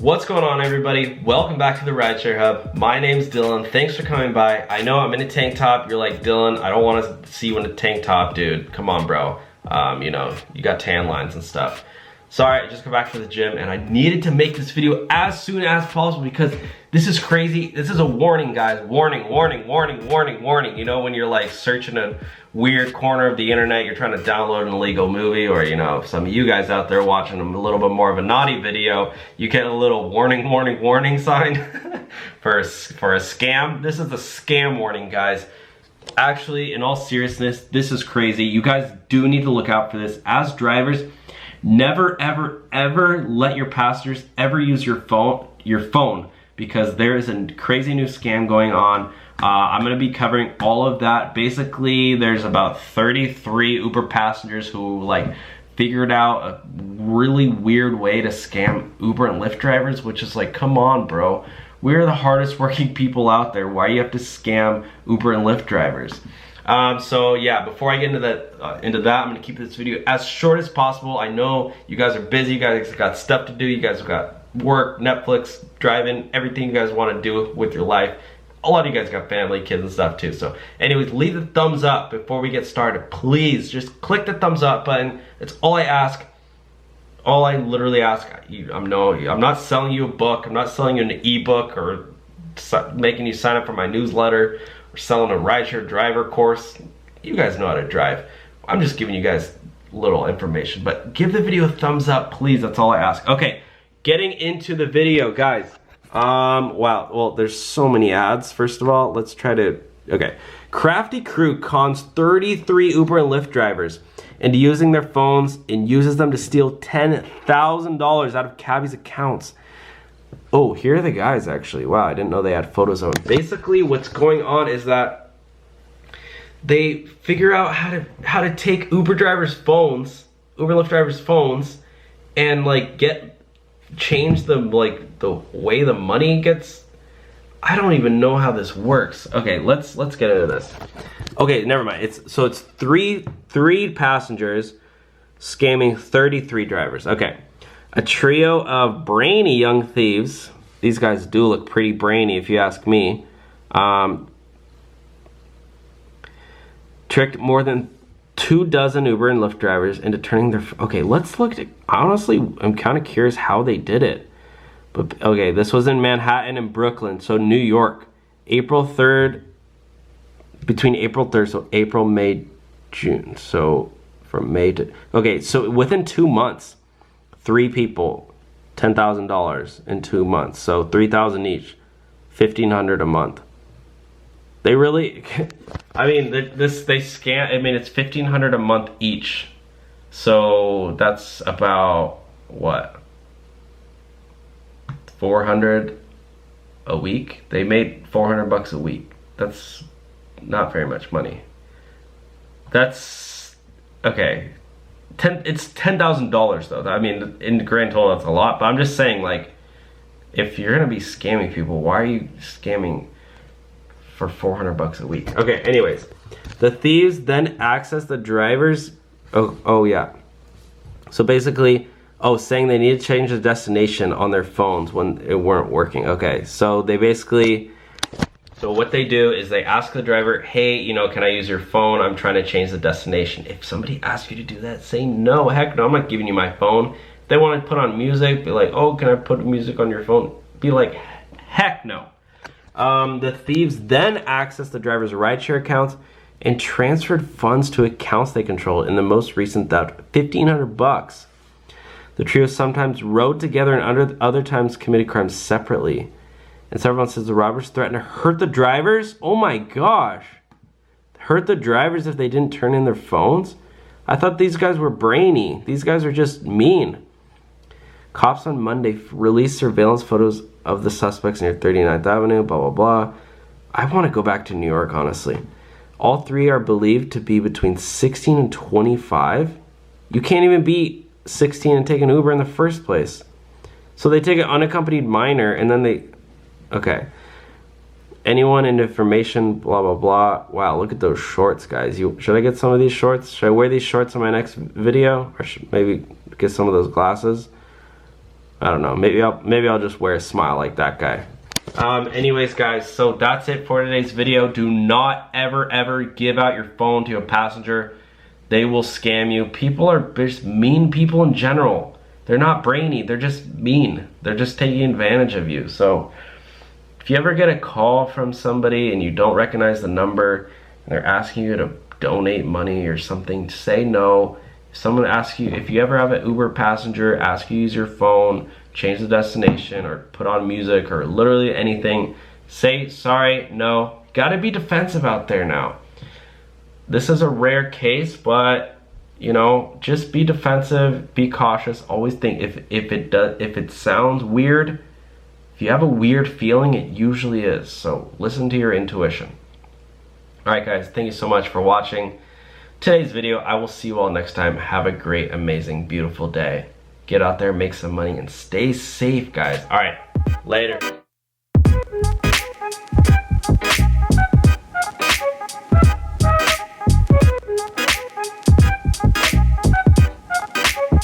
What's going on, everybody? Welcome back to the Rideshare Hub. My name's Dylan. Thanks for coming by. I know I'm in a tank top. You're like, Dylan, I don't want to see you in a tank top, dude. Come on, bro. You know, you got tan lines and stuff. Sorry, I just got back from the gym and I needed to make this video as soon as possible because this is crazy. This is a warning, guys. Warning, warning, warning, warning, warning. You know, when you're like searching a weird corner of the internet, you're trying to download an illegal movie, or you know, some of you guys out there watching a little bit more of a naughty video, you get a little warning, warning, warning sign for a scam. This is a scam warning, guys. Actually, in all seriousness, this is crazy. You guys do need to look out for this. As drivers, never, ever, ever let your passengers ever use your phone because there is a crazy new scam going on. I'm gonna be covering all of that. Basically, there's about 33 Uber passengers who like figured out a really weird way to scam Uber and Lyft drivers, which is like, come on, bro. We're the hardest working people out there. Why do you have to scam Uber and Lyft drivers? So yeah, before I get into that, I'm gonna keep this video as short as possible. I know you guys are busy, you guys got stuff to do, you guys have got work, Netflix, driving, everything you guys wanna do with your life. A lot of you guys got family, kids and stuff too. So anyways, leave the thumbs up before we get started. Please, just click the thumbs up button. It's all I ask. All I literally ask. I'm not selling you a book. I'm not selling you an ebook or making you sign up for my newsletter. Selling a rideshare driver course. You guys know how to drive. I'm just giving you guys little information, but give the video a thumbs up, please. That's all I ask. Okay, getting into the video, guys. Wow, well, there's so many ads. First of all, let's try to, okay. Crafty crew cons 33 Uber and Lyft drivers into using their phones and uses them to steal $10,000 out of cabbies' accounts. Oh, here are the guys actually. Wow, I didn't know they had photos of them. Basically, what's going on is that they figure out how to take Uber drivers' phones, Uber Lyft drivers' phones, and like change them like the way the money gets. I don't even know how this works. Okay, let's get into this. Okay, never mind. It's three passengers scamming 33 drivers. Okay. A trio of brainy young thieves. These guys do look pretty brainy if you ask me. Tricked more than 24 Uber and Lyft drivers into turning their... Okay, let's look at... Honestly, I'm kind of curious how they did it. But okay, this was in Manhattan and Brooklyn, so New York. April 3rd, between April 3rd, so April, May, June. So from May to... Okay, so within 2 months. 3 people, $10,000 in 2 months, so $3,000 each, $1,500 a month. They really, I mean, they scam. I mean, it's $1,500 a month each, so that's about what, 400 a week. They made $400 a week. That's not very much money. That's okay. It's $10,000 though. I mean, in grand total, that's a lot. But I'm just saying, like, if you're gonna be scamming people, why are you scamming for $400 a week? Okay. Anyways, the thieves then access the drivers. Oh yeah. So basically, saying they need to change the destination on their phones when it weren't working. Okay. So they basically. So what they do is they ask the driver, hey, you know, can I use your phone? I'm trying to change the destination. If somebody asks you to do that, say no. Heck no, I'm not giving you my phone. If they want to put on music, be like, oh, can I put music on your phone? Be like, heck no. The thieves then accessed the driver's rideshare accounts and transferred funds to accounts they controlled. In the most recent theft, $1,500. The trio sometimes rode together and other times committed crimes separately. And several says the robbers threatened to hurt the drivers. Oh my gosh. Hurt the drivers if they didn't turn in their phones? I thought these guys were brainy. These guys are just mean. Cops on Monday released surveillance photos of the suspects near 39th Avenue, blah, blah, blah. I want to go back to New York, honestly. All three are believed to be between 16 and 25. You can't even be 16 and take an Uber in the first place. So they take an unaccompanied minor and then they... Okay. Anyone in information, blah, blah, blah. Wow, look at those shorts, guys. Should I get some of these shorts? Should I wear these shorts in my next video? Or should maybe get some of those glasses? I don't know, maybe I'll just wear a smile like that guy. Anyways guys, so that's it for today's video. Do not ever give out your phone to a passenger. They will scam you. People are just mean people in general. They're not brainy, they're just mean. They're just taking advantage of you. So if you ever get a call from somebody and you don't recognize the number and they're asking you to donate money or something, say no. If someone asks you, if you ever have an Uber passenger ask you to use your phone, change the destination or put on music or literally anything, say sorry, no. Gotta be defensive out there now. This is a rare case, but you know, just be defensive, be cautious. Always think if it sounds weird, if you have a weird feeling, it usually is. So listen to your intuition. Alright guys, thank you so much for watching today's video. I will see you all next time. Have a great, amazing, beautiful day. Get out there, make some money, and stay safe, guys. Alright, later.